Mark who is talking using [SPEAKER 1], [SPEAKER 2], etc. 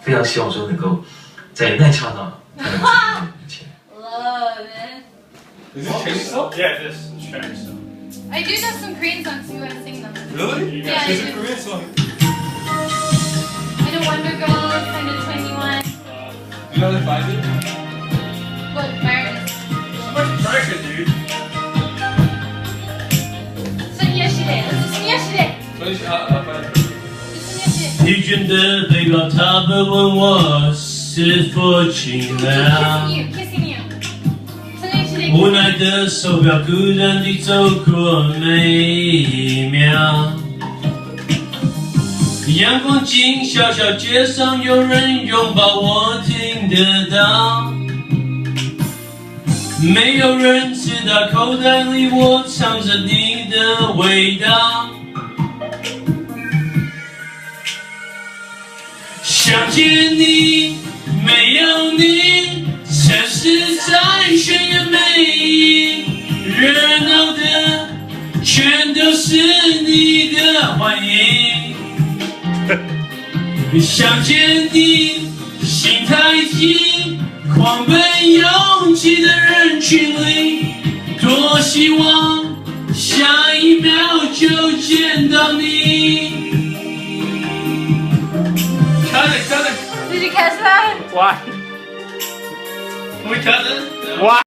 [SPEAKER 1] 非常希望说能够在那一刹那看到你面前。
[SPEAKER 2] Love it.
[SPEAKER 3] Is it Chinese song?
[SPEAKER 4] Yeah, this is Chinese song.
[SPEAKER 2] I do know some Korean songs if you want to sing them.
[SPEAKER 3] Really?
[SPEAKER 2] Yeah,
[SPEAKER 3] It's
[SPEAKER 2] I
[SPEAKER 3] a
[SPEAKER 2] do.
[SPEAKER 3] Korean song.
[SPEAKER 2] I know Wonder Girls, I know 21.
[SPEAKER 3] You know the five it?
[SPEAKER 2] What, Mars?
[SPEAKER 4] What's pressure, dude?
[SPEAKER 2] Sing yesterday. Let's just sing yesterday.
[SPEAKER 3] Finish five it.
[SPEAKER 2] Just sing yesterday.
[SPEAKER 5] 疲倦的背包，他们问我是否清凉。
[SPEAKER 2] Kissing you, kissing you. Sing yesterday.
[SPEAKER 5] 无奈的手表孤单地走过每一秒。阳光进小小街上，有人拥抱我，听得到。没有人知道口袋里我藏着你的味道。想见你，没有你，城市在渲染美丽，热闹的全都是你的欢迎。想见你，心太急，狂奔拥挤的人群里，多希望下一秒就见到你。
[SPEAKER 4] Cut it.
[SPEAKER 2] Did you catch that?
[SPEAKER 4] Why?
[SPEAKER 5] Can we cut this?
[SPEAKER 4] Why?